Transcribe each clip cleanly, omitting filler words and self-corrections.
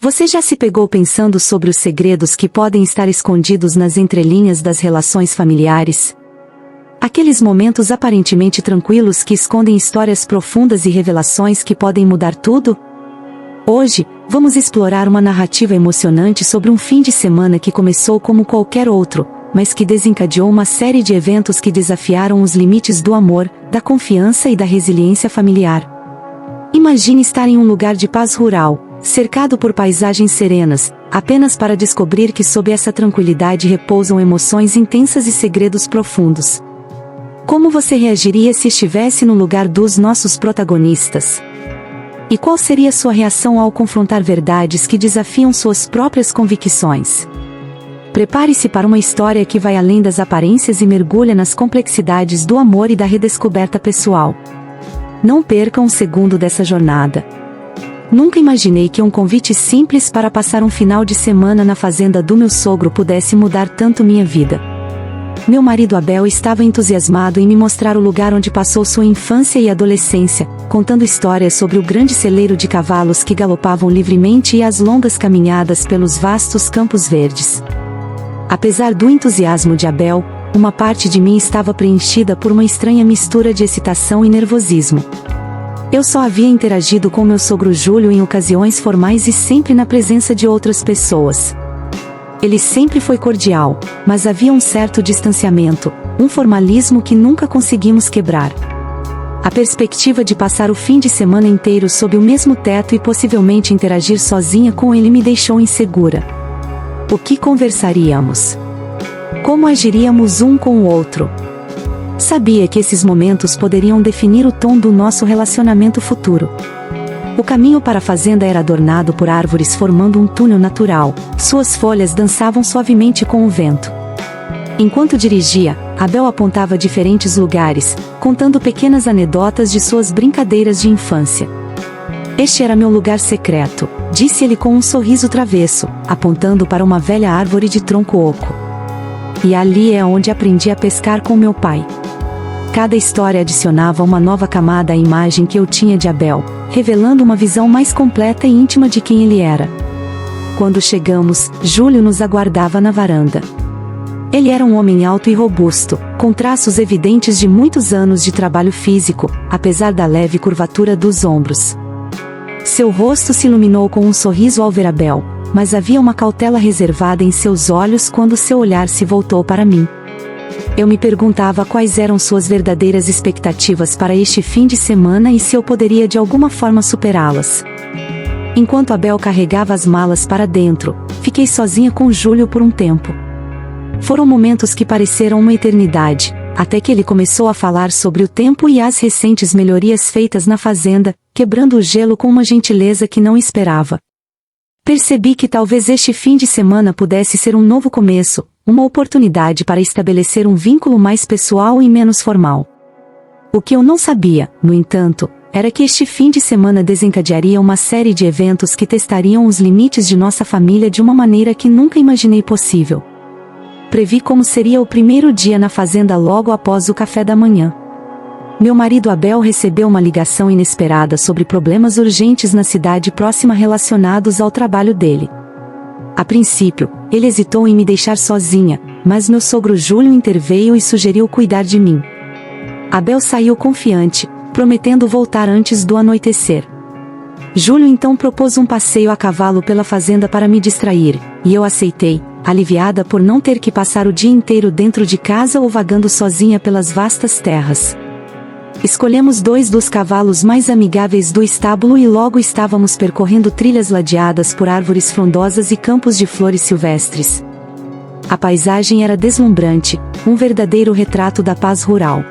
Você já se pegou pensando sobre os segredos que podem estar escondidos nas entrelinhas das relações familiares? Aqueles momentos aparentemente tranquilos que escondem histórias profundas e revelações que podem mudar tudo? Hoje, vamos explorar uma narrativa emocionante sobre um fim de semana que começou como qualquer outro, mas que desencadeou uma série de eventos que desafiaram os limites do amor, da confiança e da resiliência familiar. Imagine estar em um lugar de paz rural, cercado por paisagens serenas, apenas para descobrir que sob essa tranquilidade repousam emoções intensas e segredos profundos. Como você reagiria se estivesse no lugar dos nossos protagonistas? E qual seria sua reação ao confrontar verdades que desafiam suas próprias convicções? Prepare-se para uma história que vai além das aparências e mergulha nas complexidades do amor e da redescoberta pessoal. Não perca um segundo dessa jornada. Nunca imaginei que um convite simples para passar um final de semana na fazenda do meu sogro pudesse mudar tanto minha vida. Meu marido Abel estava entusiasmado em me mostrar o lugar onde passou sua infância e adolescência, contando histórias sobre o grande celeiro de cavalos que galopavam livremente e as longas caminhadas pelos vastos campos verdes. Apesar do entusiasmo de Abel, uma parte de mim estava preenchida por uma estranha mistura de excitação e nervosismo. Eu só havia interagido com meu sogro Júlio em ocasiões formais e sempre na presença de outras pessoas. Ele sempre foi cordial, mas havia um certo distanciamento, um formalismo que nunca conseguimos quebrar. A perspectiva de passar o fim de semana inteiro sob o mesmo teto e possivelmente interagir sozinha com ele me deixou insegura. O que conversaríamos? Como agiríamos um com o outro? Sabia que esses momentos poderiam definir o tom do nosso relacionamento futuro. O caminho para a fazenda era adornado por árvores formando um túnel natural, suas folhas dançavam suavemente com o vento. Enquanto dirigia, Abel apontava diferentes lugares, contando pequenas anedotas de suas brincadeiras de infância. Este era meu lugar secreto, disse ele com um sorriso travesso, apontando para uma velha árvore de tronco oco. E ali é onde aprendi a pescar com meu pai. Cada história adicionava uma nova camada à imagem que eu tinha de Abel, revelando uma visão mais completa e íntima de quem ele era. Quando chegamos, Júlio nos aguardava na varanda. Ele era um homem alto e robusto, com traços evidentes de muitos anos de trabalho físico, apesar da leve curvatura dos ombros. Seu rosto se iluminou com um sorriso ao ver Abel, mas havia uma cautela reservada em seus olhos quando seu olhar se voltou para mim. Eu me perguntava quais eram suas verdadeiras expectativas para este fim de semana e se eu poderia de alguma forma superá-las. Enquanto Abel carregava as malas para dentro, fiquei sozinha com Júlio por um tempo. Foram momentos que pareceram uma eternidade, até que ele começou a falar sobre o tempo e as recentes melhorias feitas na fazenda, quebrando o gelo com uma gentileza que não esperava. Percebi que talvez este fim de semana pudesse ser um novo começo, uma oportunidade para estabelecer um vínculo mais pessoal e menos formal. O que eu não sabia, no entanto, era que este fim de semana desencadearia uma série de eventos que testariam os limites de nossa família de uma maneira que nunca imaginei possível. Previ como seria o primeiro dia na fazenda logo após o café da manhã. Meu marido Abel recebeu uma ligação inesperada sobre problemas urgentes na cidade próxima relacionados ao trabalho dele. A princípio, ele hesitou em me deixar sozinha, mas meu sogro Júlio interveio e sugeriu cuidar de mim. Abel saiu confiante, prometendo voltar antes do anoitecer. Júlio então propôs um passeio a cavalo pela fazenda para me distrair, e eu aceitei, aliviada por não ter que passar o dia inteiro dentro de casa ou vagando sozinha pelas vastas terras. Escolhemos 2 dos cavalos mais amigáveis do estábulo e logo estávamos percorrendo trilhas ladeadas por árvores frondosas e campos de flores silvestres. A paisagem era deslumbrante, um verdadeiro retrato da paz rural.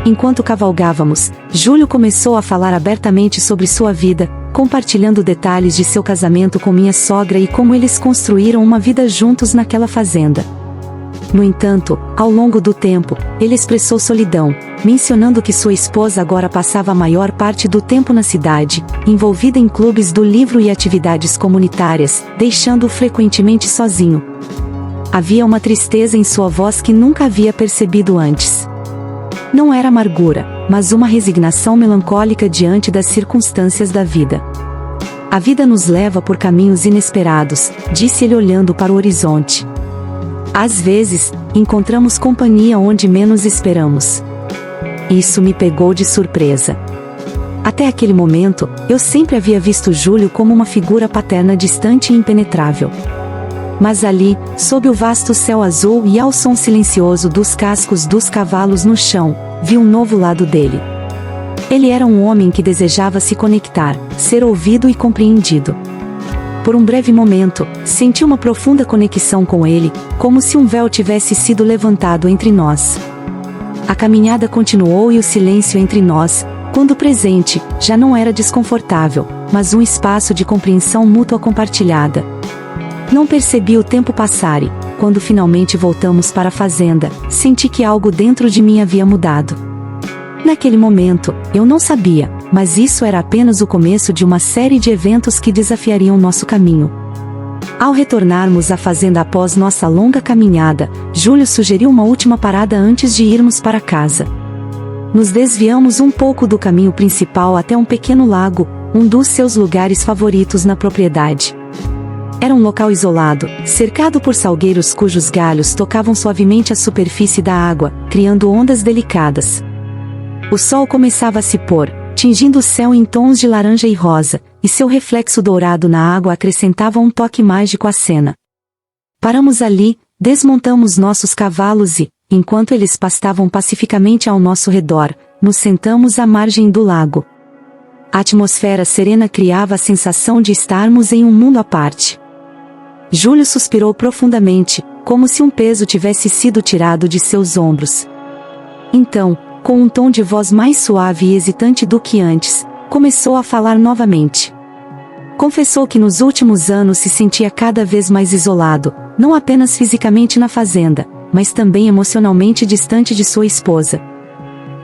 Enquanto cavalgávamos, Júlio começou a falar abertamente sobre sua vida, compartilhando detalhes de seu casamento com minha sogra e como eles construíram uma vida juntos naquela fazenda. No entanto, ao longo do tempo, ele expressou solidão, mencionando que sua esposa agora passava a maior parte do tempo na cidade, envolvida em clubes do livro e atividades comunitárias, deixando-o frequentemente sozinho. Havia uma tristeza em sua voz que nunca havia percebido antes. Não era amargura, mas uma resignação melancólica diante das circunstâncias da vida. A vida nos leva por caminhos inesperados, disse ele olhando para o horizonte. Às vezes, encontramos companhia onde menos esperamos. Isso me pegou de surpresa. Até aquele momento, eu sempre havia visto Júlio como uma figura paterna distante e impenetrável. Mas ali, sob o vasto céu azul e ao som silencioso dos cascos dos cavalos no chão, vi um novo lado dele. Ele era um homem que desejava se conectar, ser ouvido e compreendido. Por um breve momento, senti uma profunda conexão com ele, como se um véu tivesse sido levantado entre nós. A caminhada continuou e o silêncio entre nós, quando presente, já não era desconfortável, mas um espaço de compreensão mútua compartilhada. Não percebi o tempo passar e, quando finalmente voltamos para a fazenda, senti que algo dentro de mim havia mudado. Naquele momento, eu não sabia, mas isso era apenas o começo de uma série de eventos que desafiariam nosso caminho. Ao retornarmos à fazenda após nossa longa caminhada, Júlio sugeriu uma última parada antes de irmos para casa. Nos desviamos um pouco do caminho principal até um pequeno lago, um dos seus lugares favoritos na propriedade. Era um local isolado, cercado por salgueiros cujos galhos tocavam suavemente a superfície da água, criando ondas delicadas. O sol começava a se pôr, tingindo o céu em tons de laranja e rosa, e seu reflexo dourado na água acrescentava um toque mágico à cena. Paramos ali, desmontamos nossos cavalos e, enquanto eles pastavam pacificamente ao nosso redor, nos sentamos à margem do lago. A atmosfera serena criava a sensação de estarmos em um mundo à parte. Júlio suspirou profundamente, como se um peso tivesse sido tirado de seus ombros. Então, com um tom de voz mais suave e hesitante do que antes, começou a falar novamente. Confessou que nos últimos anos se sentia cada vez mais isolado, não apenas fisicamente na fazenda, mas também emocionalmente distante de sua esposa.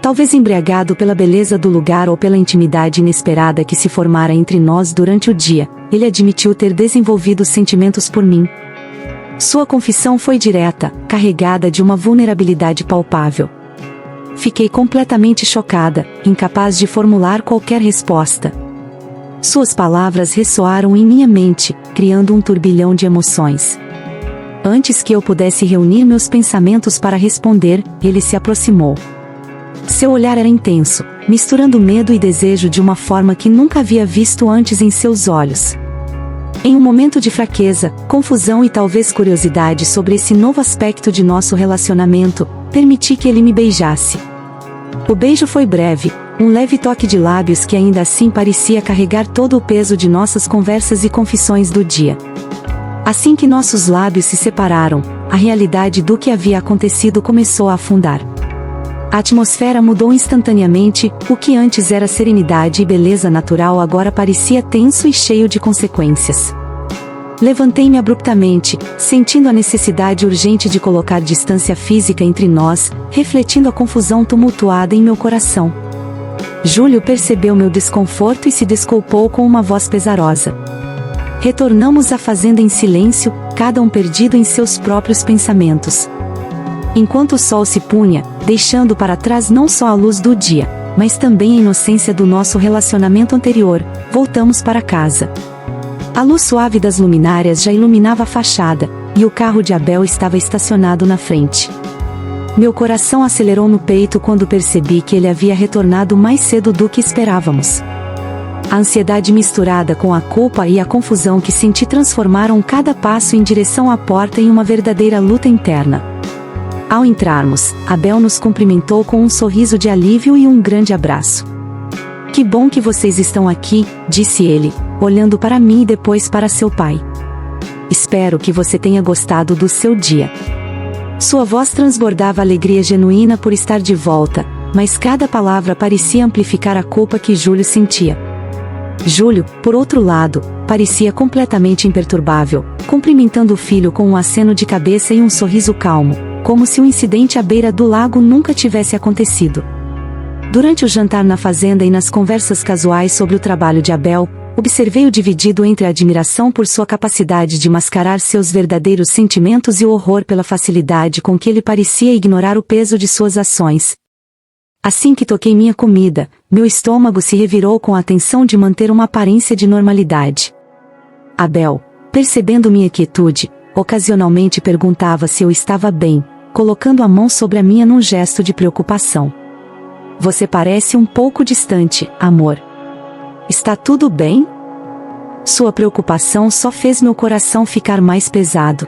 Talvez embriagado pela beleza do lugar ou pela intimidade inesperada que se formara entre nós durante o dia, ele admitiu ter desenvolvido sentimentos por mim. Sua confissão foi direta, carregada de uma vulnerabilidade palpável. Fiquei completamente chocada, incapaz de formular qualquer resposta. Suas palavras ressoaram em minha mente, criando um turbilhão de emoções. Antes que eu pudesse reunir meus pensamentos para responder, ele se aproximou. Seu olhar era intenso, misturando medo e desejo de uma forma que nunca havia visto antes em seus olhos. Em um momento de fraqueza, confusão e talvez curiosidade sobre esse novo aspecto de nosso relacionamento, permiti que ele me beijasse. O beijo foi breve, um leve toque de lábios que ainda assim parecia carregar todo o peso de nossas conversas e confissões do dia. Assim que nossos lábios se separaram, a realidade do que havia acontecido começou a afundar. A atmosfera mudou instantaneamente, o que antes era serenidade e beleza natural agora parecia tenso e cheio de consequências. Levantei-me abruptamente, sentindo a necessidade urgente de colocar distância física entre nós, refletindo a confusão tumultuada em meu coração. Júlio percebeu meu desconforto e se desculpou com uma voz pesarosa. Retornamos à fazenda em silêncio, cada um perdido em seus próprios pensamentos. Enquanto o sol se punha, deixando para trás não só a luz do dia, mas também a inocência do nosso relacionamento anterior, voltamos para casa. A luz suave das luminárias já iluminava a fachada, e o carro de Abel estava estacionado na frente. Meu coração acelerou no peito quando percebi que ele havia retornado mais cedo do que esperávamos. A ansiedade misturada com a culpa e a confusão que senti transformaram cada passo em direção à porta em uma verdadeira luta interna. Ao entrarmos, Abel nos cumprimentou com um sorriso de alívio e um grande abraço. "Que bom que vocês estão aqui", disse ele, olhando para mim e depois para seu pai. "Espero que você tenha gostado do seu dia." Sua voz transbordava alegria genuína por estar de volta, mas cada palavra parecia amplificar a culpa que Júlio sentia. Júlio, por outro lado, parecia completamente imperturbável, cumprimentando o filho com um aceno de cabeça e um sorriso calmo, como se o incidente à beira do lago nunca tivesse acontecido. Durante o jantar na fazenda e nas conversas casuais sobre o trabalho de Abel, observei-o dividido entre a admiração por sua capacidade de mascarar seus verdadeiros sentimentos e o horror pela facilidade com que ele parecia ignorar o peso de suas ações. Assim que toquei minha comida, meu estômago se revirou com a tensão de manter uma aparência de normalidade. Abel, percebendo minha quietude, ocasionalmente perguntava se eu estava bem, colocando a mão sobre a minha num gesto de preocupação. Você parece um pouco distante, amor. Está tudo bem? Sua preocupação só fez meu coração ficar mais pesado.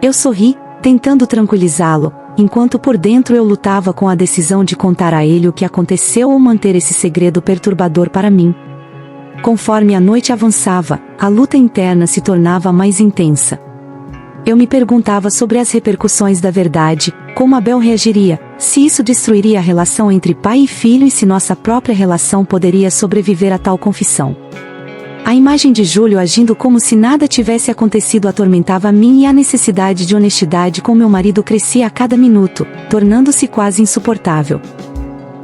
Eu sorri, tentando tranquilizá-lo, enquanto por dentro eu lutava com a decisão de contar a ele o que aconteceu ou manter esse segredo perturbador para mim. Conforme a noite avançava, a luta interna se tornava mais intensa. Eu me perguntava sobre as repercussões da verdade, como Abel reagiria, se isso destruiria a relação entre pai e filho e se nossa própria relação poderia sobreviver a tal confissão. A imagem de Júlio agindo como se nada tivesse acontecido atormentava a mim e a necessidade de honestidade com meu marido crescia a cada minuto, tornando-se quase insuportável.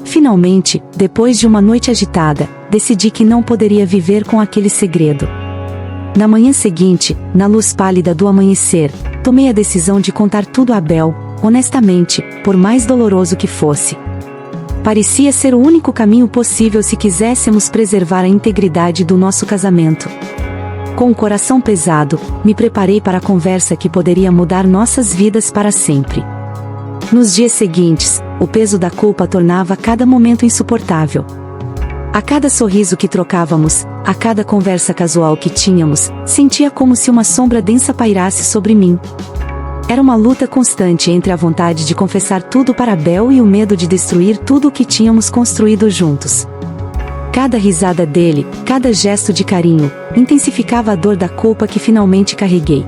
Finalmente, depois de uma noite agitada, decidi que não poderia viver com aquele segredo. Na manhã seguinte, na luz pálida do amanhecer, tomei a decisão de contar tudo a Abel, honestamente, por mais doloroso que fosse. Parecia ser o único caminho possível se quiséssemos preservar a integridade do nosso casamento. Com o coração pesado, me preparei para a conversa que poderia mudar nossas vidas para sempre. Nos dias seguintes, o peso da culpa tornava cada momento insuportável. A cada sorriso que trocávamos, a cada conversa casual que tínhamos, sentia como se uma sombra densa pairasse sobre mim. Era uma luta constante entre a vontade de confessar tudo para Abel e o medo de destruir tudo o que tínhamos construído juntos. Cada risada dele, cada gesto de carinho, intensificava a dor da culpa que finalmente carreguei.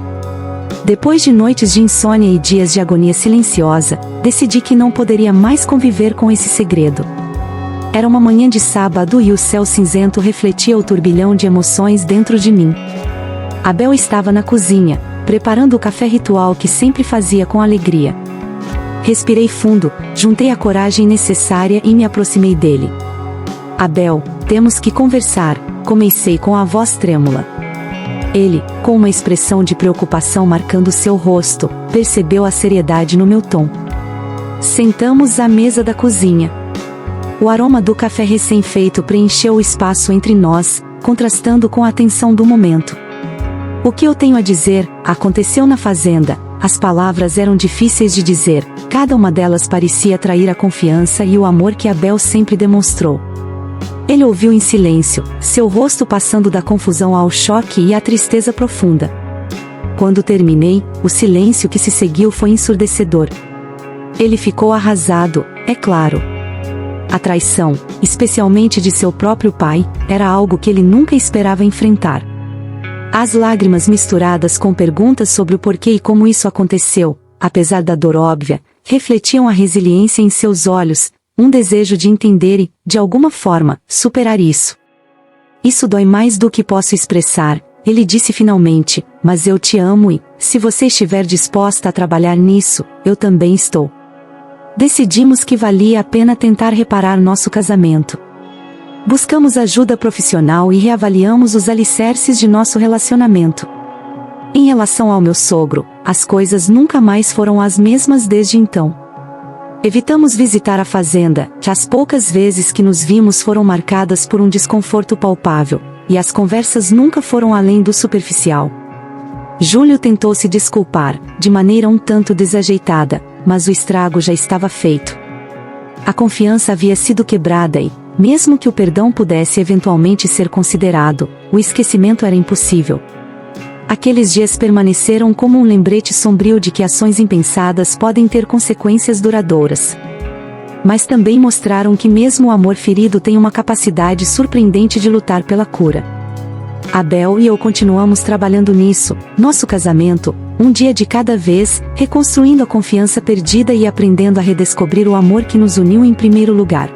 Depois de noites de insônia e dias de agonia silenciosa, decidi que não poderia mais conviver com esse segredo. Era uma manhã de sábado e o céu cinzento refletia o turbilhão de emoções dentro de mim. Abel estava na cozinha, preparando o café ritual que sempre fazia com alegria. Respirei fundo, juntei a coragem necessária e me aproximei dele. Abel, temos que conversar, comecei com a voz trêmula. Ele, com uma expressão de preocupação marcando seu rosto, percebeu a seriedade no meu tom. Sentamos à mesa da cozinha. O aroma do café recém-feito preencheu o espaço entre nós, contrastando com a tensão do momento. O que eu tenho a dizer, aconteceu na fazenda. As palavras eram difíceis de dizer, cada uma delas parecia atrair a confiança e o amor que Abel sempre demonstrou. Ele ouviu em silêncio, seu rosto passando da confusão ao choque e à tristeza profunda. Quando terminei, o silêncio que se seguiu foi ensurdecedor. Ele ficou arrasado, é claro. A traição, especialmente de seu próprio pai, era algo que ele nunca esperava enfrentar. As lágrimas misturadas com perguntas sobre o porquê e como isso aconteceu, apesar da dor óbvia, refletiam a resiliência em seus olhos, um desejo de entender e, de alguma forma, superar isso. Isso dói mais do que posso expressar, ele disse finalmente, mas eu te amo e, se você estiver disposta a trabalhar nisso, eu também estou. Decidimos que valia a pena tentar reparar nosso casamento. Buscamos ajuda profissional e reavaliamos os alicerces de nosso relacionamento. Em relação ao meu sogro, as coisas nunca mais foram as mesmas desde então. Evitamos visitar a fazenda, que as poucas vezes que nos vimos foram marcadas por um desconforto palpável, e as conversas nunca foram além do superficial. Júlio tentou se desculpar, de maneira um tanto desajeitada, mas o estrago já estava feito. A confiança havia sido quebrada e, mesmo que o perdão pudesse eventualmente ser considerado, o esquecimento era impossível. Aqueles dias permaneceram como um lembrete sombrio de que ações impensadas podem ter consequências duradouras. Mas também mostraram que mesmo o amor ferido tem uma capacidade surpreendente de lutar pela cura. Abel e eu continuamos trabalhando nisso, nosso casamento, um dia de cada vez, reconstruindo a confiança perdida e aprendendo a redescobrir o amor que nos uniu em primeiro lugar.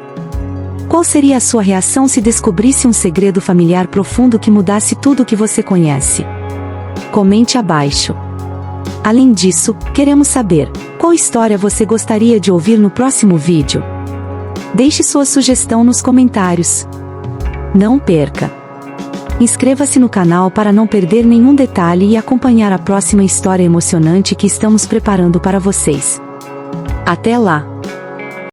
Qual seria a sua reação se descobrisse um segredo familiar profundo que mudasse tudo o que você conhece? Comente abaixo. Além disso, queremos saber, qual história você gostaria de ouvir no próximo vídeo? Deixe sua sugestão nos comentários. Não perca! Inscreva-se no canal para não perder nenhum detalhe e acompanhar a próxima história emocionante que estamos preparando para vocês. Até lá!